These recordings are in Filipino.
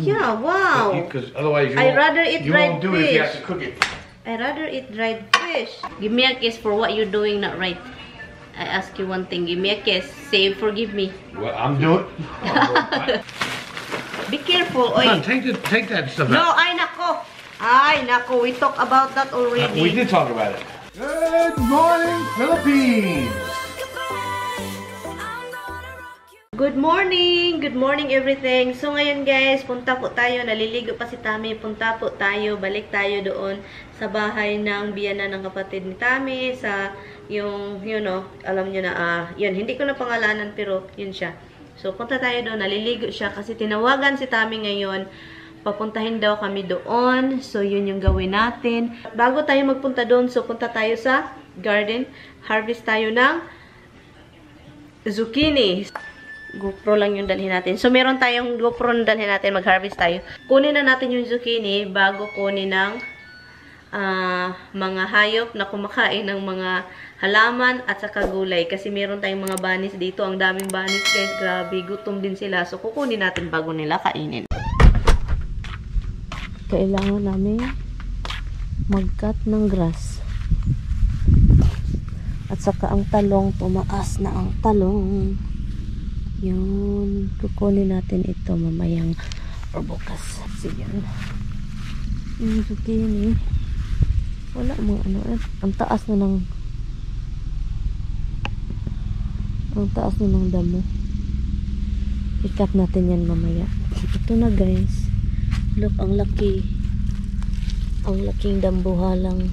Yeah, wow. Because otherwise I'd rather eat you dried won't do it if you have fish. to cook it. I'd rather eat dried fish. Give me a kiss for what you're doing not right. I ask you one thing. Give me a kiss. Say forgive me. Well, I'm doing. Be careful. Come Oy. on, take that stuff No, out. ay nako. Ay nako. We talked about that already. We did talk about it. Good morning, Philippines. Good morning everything. So ngayon guys, punta po tayo, naliligo pa si Tami, punta po tayo, balik tayo doon sa bahay ng biyana ng kapatid ni Tami, sa yung, you know, alam nyo na, yun, hindi ko na pangalanan pero yun siya. So punta tayo doon, naliligo siya kasi tinawagan si Tami ngayon, papuntahin daw kami doon, so yun yung gawin natin. Bago tayo magpunta doon, so punta tayo sa garden, harvest tayo ng zucchini. GoPro lang yung dalhin natin. So, meron tayong GoPro na dalhin natin. Mag-harvest tayo. Kunin na natin yung zucchini bago kunin ng mga hayop na kumakain ng mga halaman at saka gulay. Kasi meron tayong mga banis dito. Ang daming banis guys. Grabe. Gutom din sila. So, kukunin natin bago nila kainin. Kailangan namin mag-cut ng grass. At saka ang talong. Tumaas na ang talong. Yun, kukunin natin ito mamayang or bukas. So, yun. Yung zucchini. Wala mga ano eh. Ang taas na ng damo. I-cut natin yan mamaya. Ito na guys. Look, ang laki. Ang laking dambuhalang.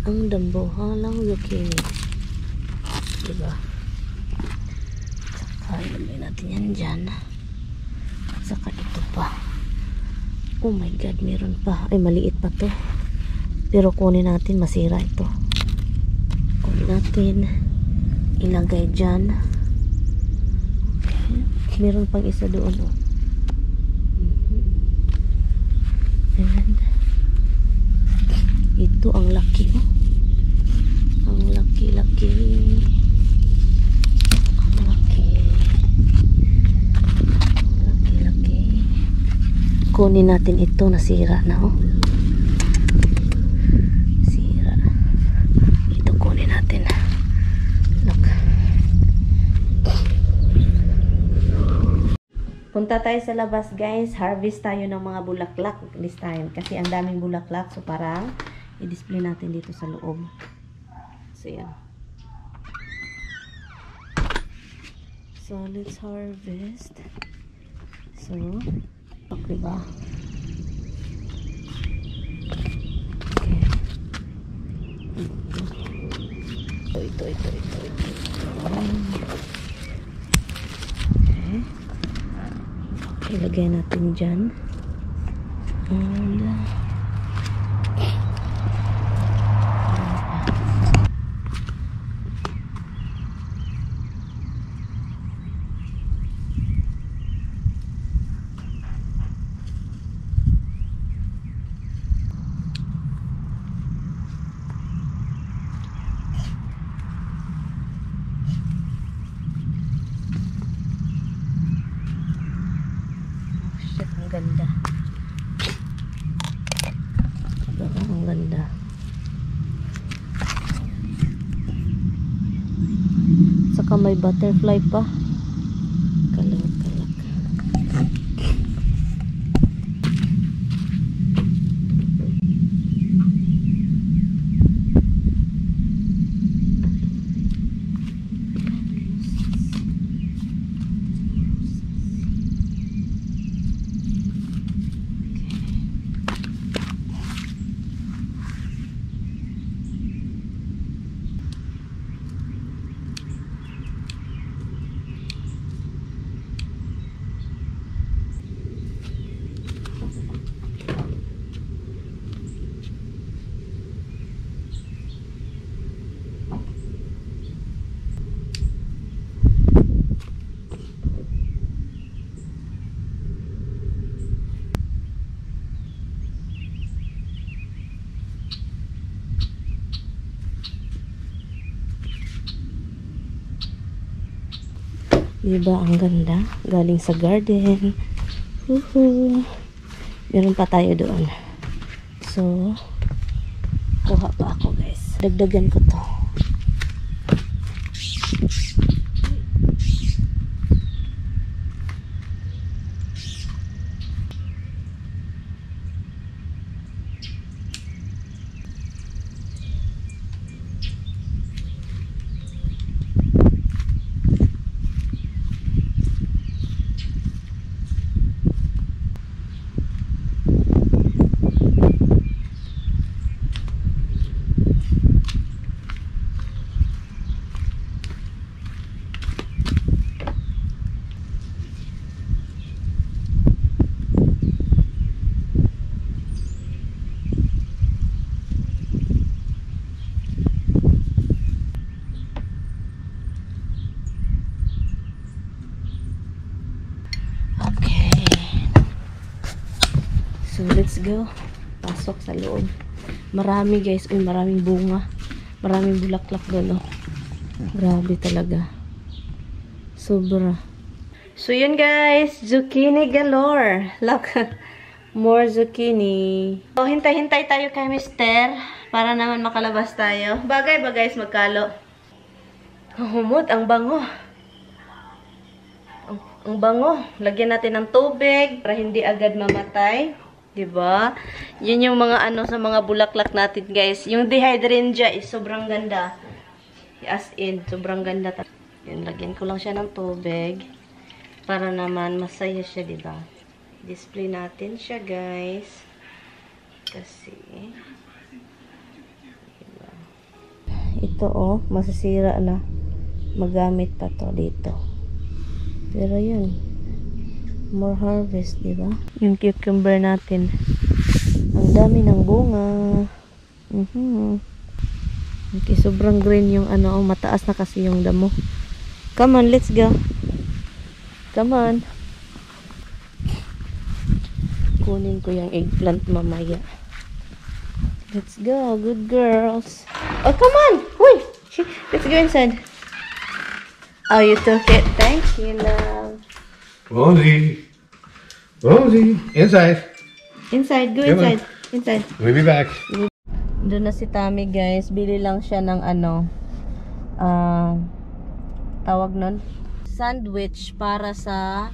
Ang dambuhalang zucchini. Diba? Ilagay natin yan dyan. At saka ito pa. Oh my god, meron pa. Ay, maliit pa to. Pero kunin natin, masira ito. Kunin natin. Ilagay dyan. Okay. Meron pang isa doon. Oh. And ito ang laki. Oh. Ang laki-laki. Kunin natin ito, nasira na oh. Sira. Ito kunin natin. Look. Punta tayo sa labas guys. Harvest tayo ng mga bulaklak this time. Kasi ang daming bulaklak. So parang i-display natin dito sa loob. So yan. So let's harvest. So diba? Okay. Ito. Okay. Ilagay natin dyan. And ang ganda. Ang ganda. Saka may butterfly pa. Kalak-kalak. Diba ang ganda? Galing sa garden. Meron pa tayo doon. So, kuha pa ako guys. Dagdagan ko to. So, let's go. Pasok sa loob. Marami guys. Uy, maraming bunga. Maraming bulaklak doon. Oh. Grabe talaga. Sobra. So, yun guys. Zucchini galore. Look. More zucchini. So, hintay-hintay tayo kay Mister. Para naman makalabas tayo. Bagay ba guys magkalo? Humot. Ang bango. Ang bango. Lagyan natin ng tubig para hindi agad mamatay. Diba? Yun yung mga ano sa mga bulaklak natin, guys. Yung dehydrangea is sobrang ganda. As in, sobrang ganda. Yun, lagyan ko lang siya ng tubig. Para naman masaya siya, diba? Display natin siya, guys. Kasi, diba? Ito, oh, masisira na. Magamit pa to dito. Pero yun. More harvest, di ba? Yung cucumber natin. Ang dami ng bunga. Okay, sobrang green yung ano, oh, mataas na kasi yung damo. Come on, let's go. Come on. Kunin ko yung eggplant mamaya. Let's go, good girls. Oh, come on. Uy, let's go inside. Oh, you took it. Thank you, love. Rosie. Rosie. Inside. Inside. Go Come inside. on. Inside. We'll be back. Doon na si Tommy, guys. Bili lang siya ng ano. Tawag nun? Sandwich para sa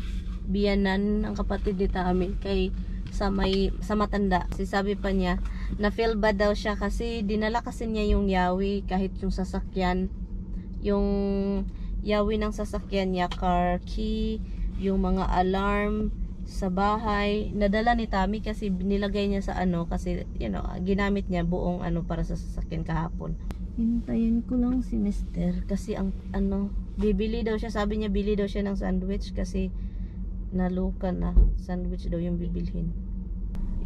biyanan ng kapatid ni Tommy. Sa matanda. Kasi sabi pa niya, na-feel bad daw siya kasi dinala kasi niya yung yawi kahit yung sasakyan. Yung yawi ng sasakyan niya, car key, yung mga alarm sa bahay, nadala ni Tommy kasi nilagay niya sa ano, kasi you know, ginamit niya buong ano para sa sasakyan kahapon. Hintayin ko lang si Mister kasi ang ano, bibili daw siya, sabi niya bili daw siya ng sandwich kasi nalukan na sandwich daw yung bibilhin.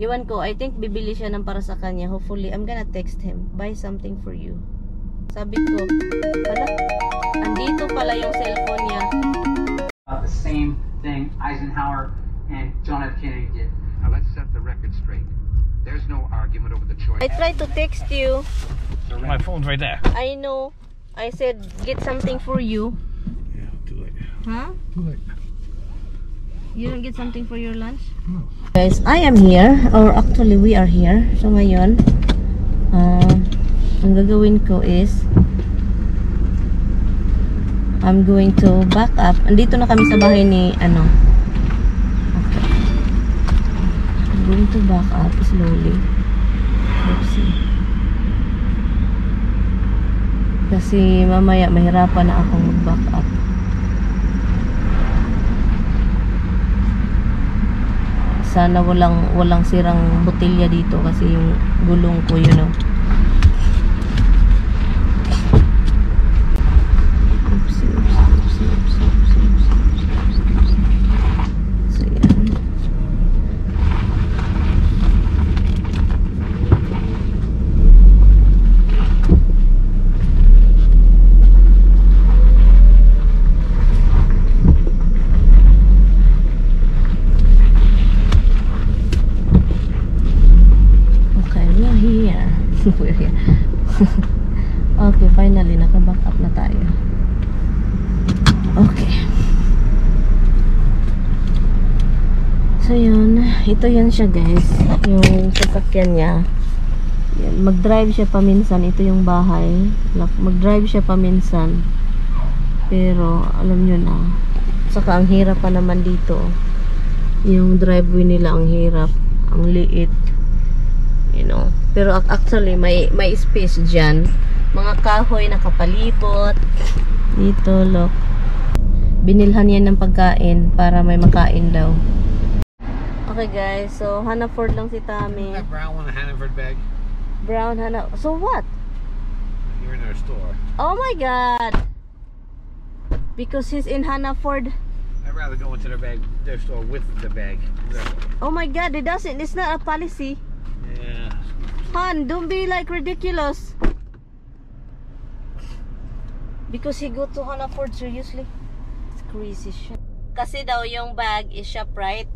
Iwan ko, I think bibili siya ng para sa kanya. Hopefully, I'm gonna text him, buy something for you. Sabi ko, pala, andito pala yung cellphone niya. The same thing Eisenhower and John F. Kennedy did. Now let's set the record straight. There's no argument over the choice. I tried to text you. My phone's right there. I know. I said, get something for you. Yeah, too late. Huh? Too late. You don't get something for your lunch? No. Guys, I am here. Or actually, we are here. So ngayon, ang gagawin ko is I'm going to back up. Andito na kami sa bahay ni ano. Okay. I'm going to back up slowly. Let's see. Kasi mamaya mahirapan na akong mag-back up. Sana walang sirang botelya dito kasi yung gulong ko, you know. We're here. Okay, finally naka-back up na tayo. Okay. So yun, ito yun siya guys, yung sasakyan niya. Yan, mag-drive siya paminsan, ito yung bahay. Mag-drive siya paminsan. Pero alam nyo na, saka ang hirap pa naman dito. Yung driveway nila ang hirap, ang liit. You know, pero actually may space diyan. Mga kahoy nakapalibot. Dito, look. Binilhan yan ng pagkain para may makain daw. Okay guys, so Hannaford lang si Tami. That brown one, a Hannaford bag. Brown Hannah. So what? You're in our store. Oh my god. Because he's in Hannaford. I'd rather go into their store with the bag. Oh my god, it doesn't. It's not a policy. Yeah. Han, don't be like ridiculous. Because he go to Hannaford, seriously? It's crazy shit. Kasi daw yung bag is ShopRite.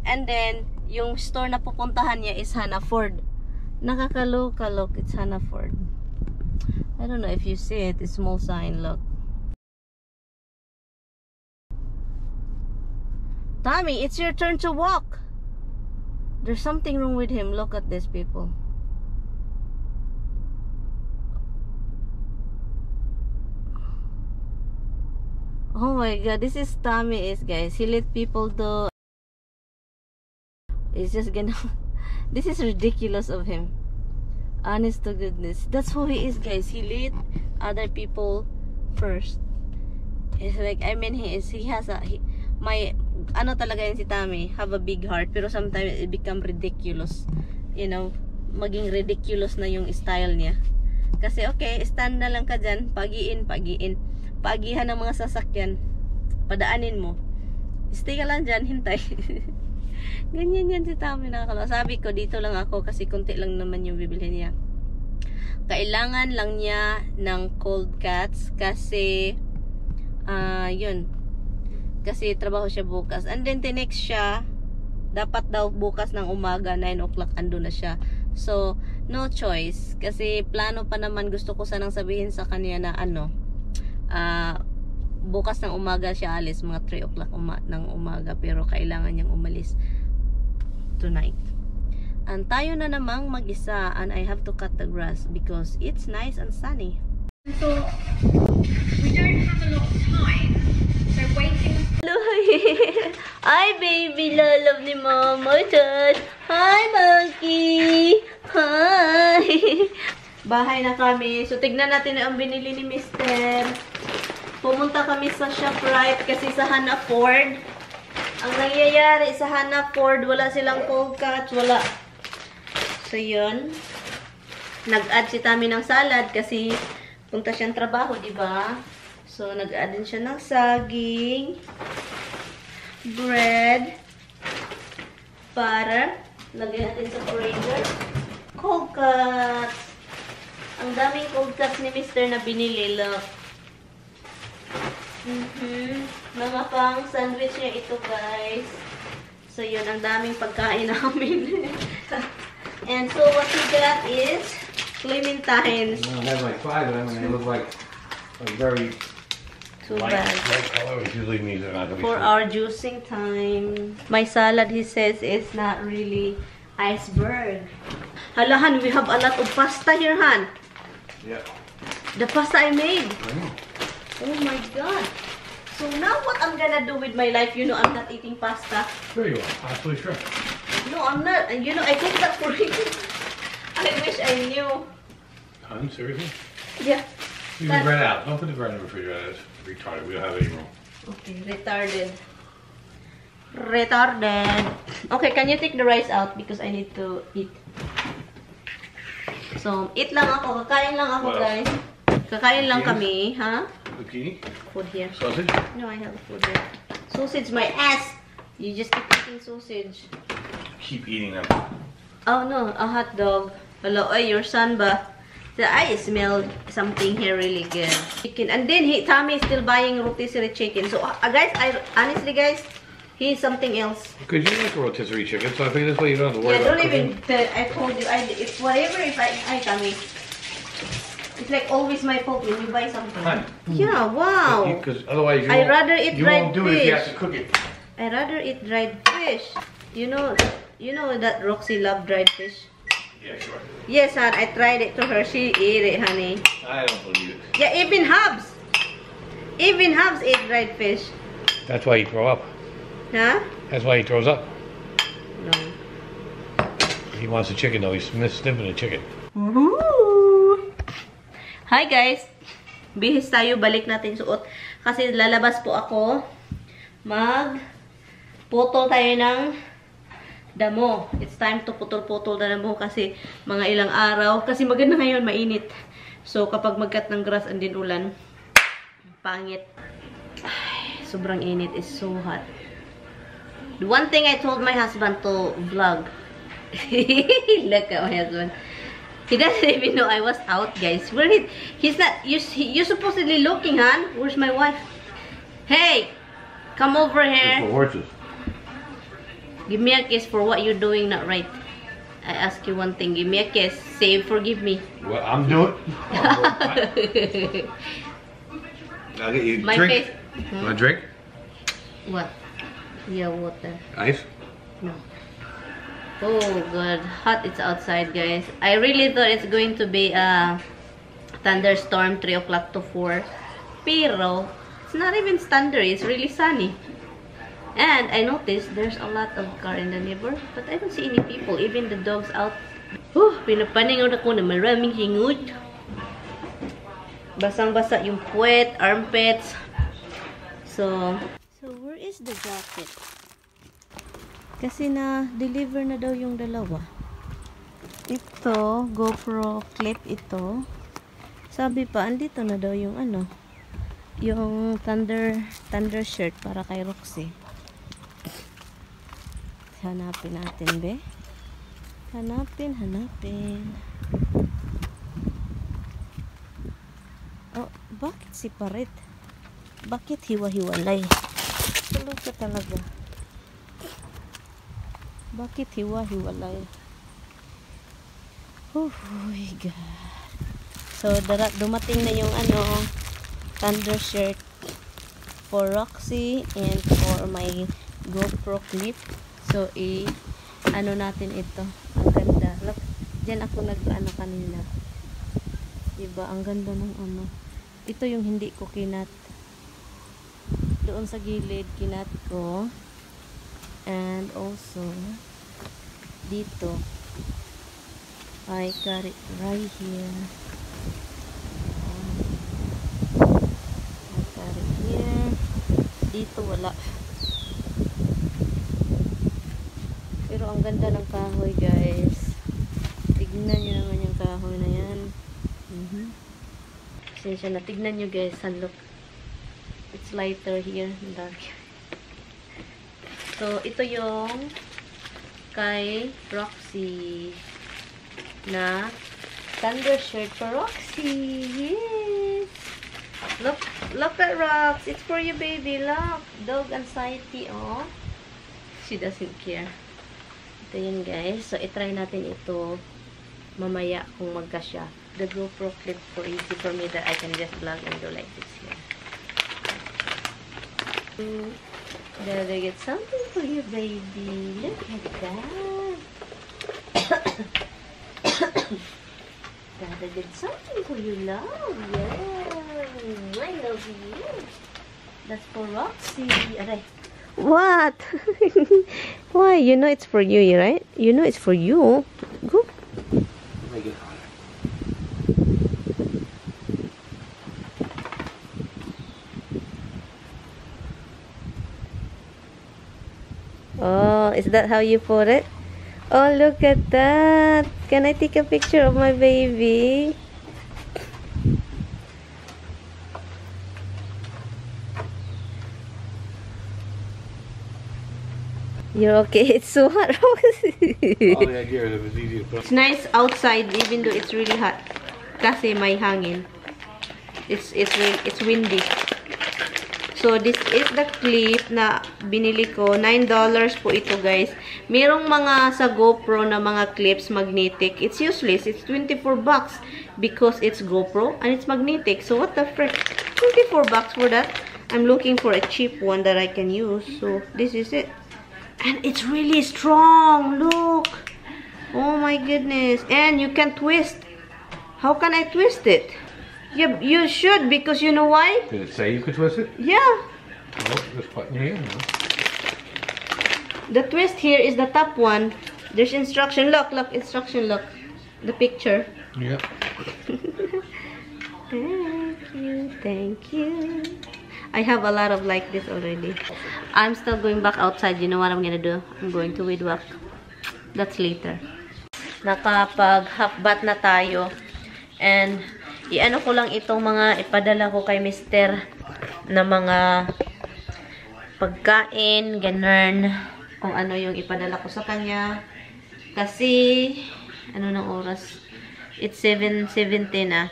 And then, yung store na pupuntahan niya is Hannaford. Nakakaloka, look. It's Hannaford. I don't know if you see it. It's small sign, look. Tommy, it's your turn to walk. There's something wrong with him. Look at this, people. Oh my god, this is Tommy is guys. He let people do. He's just gonna. This is ridiculous of him. Honest to goodness, that's who he is, guys. He let other people first. It's like, I mean, he has a ano talaga yan si Tommy, have a big heart, pero sometimes it become ridiculous. You know, maging ridiculous na yung style niya. Kasi okay, stand na lang ka dyan, pagihan ng mga sasakyan, padaanin mo, stay ka lang dyan, hintay. Ganyan yan si Tommy, nakakalawa. Sabi ko, dito lang ako kasi konti lang naman yung bibilhin niya. Kailangan lang niya ng cold cuts kasi yun, kasi trabaho siya bukas, and then tinext siya, dapat daw bukas ng umaga 9 o'clock ando na siya. So no choice, kasi plano pa naman, gusto ko sanang sabihin sa kanya na ano, bukas ng umaga siya alis, mga 3 o'clock ng umaga, pero kailangan niyang umalis tonight. And tayo na namang mag-isa, and I have to cut the grass because it's nice and sunny. So we don't have a lot of time, so waiting. Hi baby, love ni mama dad. Hi monkey. Hi. Bahay na kami. So tignan natin ang binili ni Mr. Pumunta kami sa ShopRite kasi sa Hannaford. Ang nangyayari sa Hannaford, wala silang cold cuts, wala. So yun. Nag-add si Tami ng salad kasi punta siyang trabaho, diba? So nag-add din siya ng saging, bread, para lagyan natin sa freezer. Cold cuts. Ang daming cold cuts ni Mr. na binili, look. Mga pang sandwich niya ito, guys. So yun, ang daming pagkain namin. And so what we got is clementines. I have like 5 of them, and they look like a very Too light bad. color, which usually means they're not going to be For sweet. our juicing time. My salad, he says, is not really iceberg. Halahan, we have a lot of pasta here, Han. Yeah. The pasta I made. I know. Oh my god. So now what I'm gonna do with my life, you know, I'm not eating pasta. Sure you are. Absolutely sure. No, I'm not. And you know, I cook that for you. I wish I knew. Hun, seriously? Yeah. Leave the bread out. Don't put the bread in the refrigerator. It's retarded. We don't have any room. Okay, retarded. Retarded. Okay, can you take the rice out because I need to eat. So, eat lang ako. Kakain lang ako, What guys. Kakain lang kami, ha? Zucchini? Food here. Sausage? No, I have food here. Sausage, my ass! You just keep eating sausage. Keep eating them. Oh no, a hot dog. Hello, ay, your son ba? So, I smelled something here really good. Chicken. And then, Tommy is still buying rotisserie chicken. So, guys, honestly, guys, he's something else. Because you like a rotisserie chicken, so I think this way you don't have to worry Yeah, about don't cooking. even, I told you, it's whatever if I Tommy. It's like always my fault when you buy something. Hun. Yeah, wow. Because otherwise you I'd rather eat you dried won't do it if you have fish. to cook it. I'd rather eat dried fish. You know that Roxy loved dried fish? Yeah, sure. Yes, hon. I tried it to her. She ate it, honey. I don't believe it. Yeah, even Hubs. Even Hubs ate dried fish. That's why you throw up. Huh? That's why he throws up. No. He wants the chicken though. He's sniffing the chicken. Woohoo! Hi guys! Bihis tayo. Balik natin suot. Kasi lalabas po ako. Putol tayo ng damo. It's time to putol-putol na damo kasi mga ilang araw. Kasi maganda ngayon, mainit. So, kapag mag-cut ng grass and din ulan, pangit. Ay, sobrang init. It's so hot. The one thing I told my husband to vlog. Look at my husband. He doesn't even know I was out, guys. He's not. You're supposedly looking, hon. Where's my wife? Hey, come over here. For horses. Give me a kiss for what you're doing not right. I ask you one thing. Give me a kiss. Say forgive me. What I'm doing? I'll get you My drink. face. You want a drink? What? Yeah, water. Ice? No. Oh, God. Hot it's outside, guys. I really thought it's going to be a thunderstorm 3 o'clock to 4. Pero, it's not even thundery. It's really sunny. And I noticed there's a lot of car in the neighbor. But I don't see any people. Even the dogs out. Pinapaningon ako na maraming hingut. Basang-basa yung puwet, armpits. So where is the jacket? Kasi na-deliver na daw yung dalawa. Ito, GoPro clip ito. Sabi pa, andito na daw yung yung thunder shirt para kay Roxy. Hanapin natin, be. Hanapin. Oh, bakit separate? Bakit hiwa-hiwalay? Tulog ka talaga. Bakit hiwa-hiwalay? Oh my God. So, dumating na yung thunder shirt for Roxy and for my GoPro clip. So, natin ito. Ang ganda. Look, dyan ako kanina. Diba? Ang ganda ng Ito yung hindi ko kinat. Doon sa gilid, kinat ko. And also, dito. I got it right here. I got it here. Dito wala. Pero ang ganda ng kahoy, guys. Tignan nyo naman yung kahoy na yan. Pasensya na. Tignan nyo, guys. Look. It's lighter here. Dark. So, ito yung kay Roxy na thunder shirt for Roxy. Yes! Look at Rox. It's for you, baby. Look. Dog anxiety, oh. She doesn't care. Ito yun, guys. So, itry natin ito mamaya kung magkasya. The GoPro clip for easy for me that I can just vlog and do like this here. Gotta get something for you, baby. Look at that. Gotta get something for you, love. Yeah. I love you. That's for Roxy. Aray. What? Why? You know it's for you, right? You know it's for you. Go. Make it hotter. Oh, is that how you put it? Oh, look at that. Can I take a picture of my baby? You're okay. It's so hot. All the idea is it was easy to put. It's nice outside even though it's really hot. Kasi may hangin. It's windy. So this is the clip na binili ko. $9 po ito, guys. Merong mga sa GoPro na mga clips magnetic. It's useless. It's 24 bucks because it's GoPro and it's magnetic. So what the frick? 24 bucks for that. I'm looking for a cheap one that I can use. So this is it. And it's really strong. Look. Oh my goodness. And you can twist. How can I twist it? Yeah, you should, because you know why? Did it say you could twist it? Yeah. Oh, just putting your hand. The twist here is the top one. There's instruction. Look, look, instruction, look. The picture. Yeah. Thank you, thank you. I have a lot of like this already. I'm still going back outside. You know what I'm gonna do? I'm going to weed whack. That's later. Nakapag half bath na tayo. And iano ko lang itong mga ipadala ko kay Mr. na mga pagkain, ganun. Kung ano yung ipadala ko sa kanya. Kasi, ano ng oras? It's 7:17 na.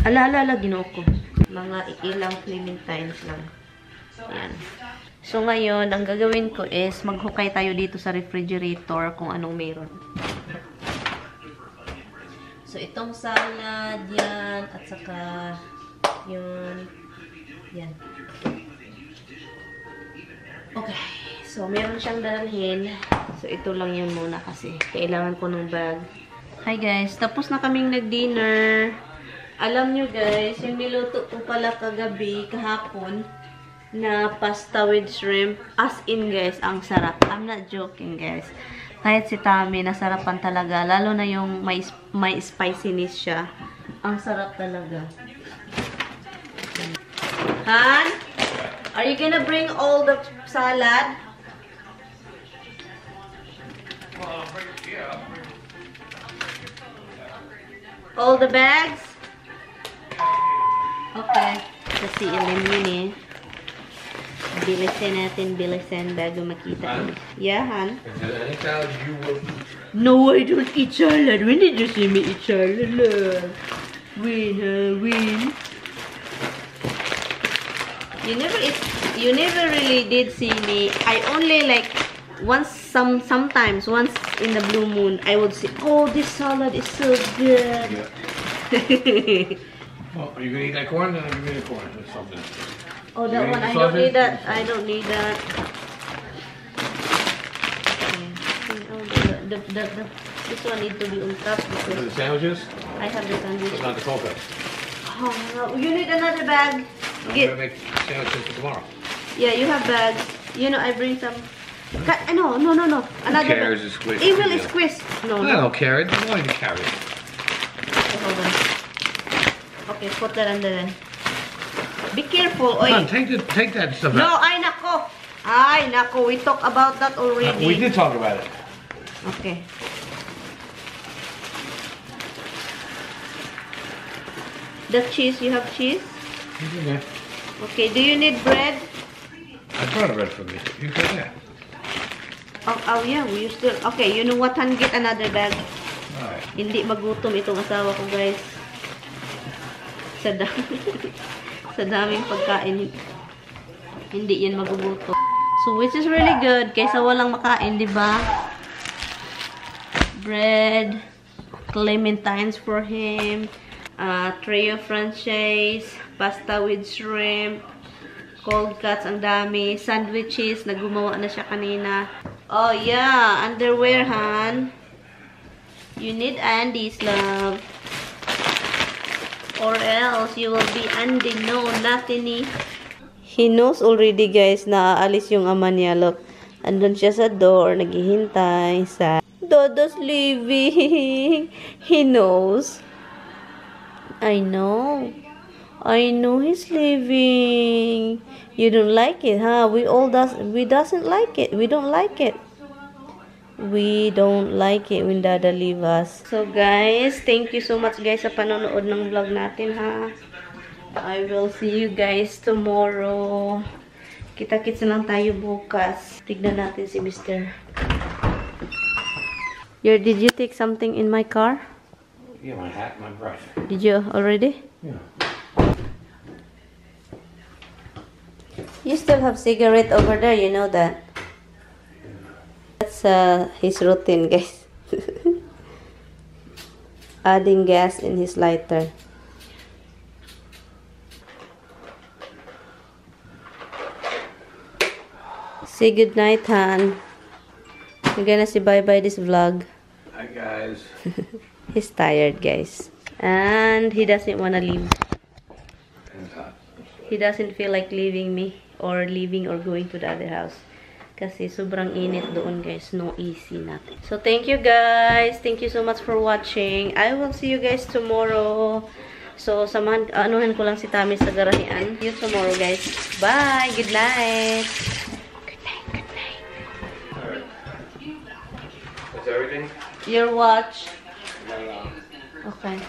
Ala, ginoo ko. Mga ilang clementines lang. Ayan. So, ngayon, ang gagawin ko is maghukay tayo dito sa refrigerator kung anong meron. So, itong salad, yan, at saka yun, yan. Okay. So, meron siyang dalhin. So, ito lang yun muna kasi kailangan ko ng bag. Hi guys, tapos na kaming nag-dinner. Alam nyo guys, yung niluto ko pala kagabi, kahapon, na pasta with shrimp. As in guys, ang sarap. I'm not joking guys. Kahit si Tami, nasarapan talaga. Lalo na yung may spiciness siya. Ang sarap talaga. Han? Are you gonna bring all the salad? All the bags? Okay. Kasi ilan yun eh. Bilisan natin, bilisan bago makita. Yeah, Han? Is there any salad you will eat? No, I don't eat salad. When did you see me eat salad? When? You never really did see me. I only like sometimes once in the blue moon I would say, oh, this salad is so good. Yeah. Well, are you gonna eat that corn? Then I'll give you the corn or something. Oh, that You one, need I the don't need sausage? that. I don't need that. Okay. Oh, this one needs to be on top For the because sandwiches, I have the sandwich. but not the cold cuts. Oh, no. You need another bag. I'm Get, gonna make sandwiches for tomorrow. yeah, you have bags. You know, I bring some. No. Another cares? bag. It's squished. It will squish. No, I don't carry it. I'm going to carry it. Okay, hold on. Okay, put that under then. Be careful, Come on, oy. take that stuff No, out. ay nako. We talked about that already. We did talk about it. Okay. The cheese, you have cheese? Okay. Okay, do you need bread? I brought a bread for me. You got that. Oh yeah, we still. Okay, you know what? Han, get another bag. Alright. Hindi magutom itong asawa ko, guys. Sa sa daming pagkain, hindi yan magugutom. So, which is really good kaysa walang makain, di ba? Bread, clementines for him, tray of franchise, pasta with shrimp, cold cuts, ang dami, sandwiches, nagumawa na siya kanina. Oh yeah, underwear, Han. You need Andy's, love. Or else you will be Andy. No, nothing. He knows already, guys, na aalis yung ama niya. Look, andun siya sa door, naghihintay sa Dodo's leaving. He knows. I know he's leaving. You don't like it, huh? We doesn't like it. We don't like it. We don't like it when Dada leave us. So guys, thank you so much guys sa panonood ng vlog natin, ha. I will see you guys tomorrow. Kita-kits na lang tayo bukas. Tignan natin si Mr. Did you take something in my car? Yeah, my hat, my brush. Did you already? Yeah. You still have cigarette over there, you know that. That's his routine, guys. Adding gas in his lighter. Say good night, Han. We're gonna say bye-bye this vlog. Hi, guys. He's tired, guys. And he doesn't want to leave. He doesn't feel like leaving me or leaving or going to the other house. Kasi sobrang init doon, guys. No AC natin. So, thank you, guys. Thank you so much for watching. I will see you guys tomorrow. So, anuhan ko lang si Tami sa garahean. See you tomorrow, guys. Bye! Good night! Good night, good night. Alright. That's everything? Your watch. No. Okay.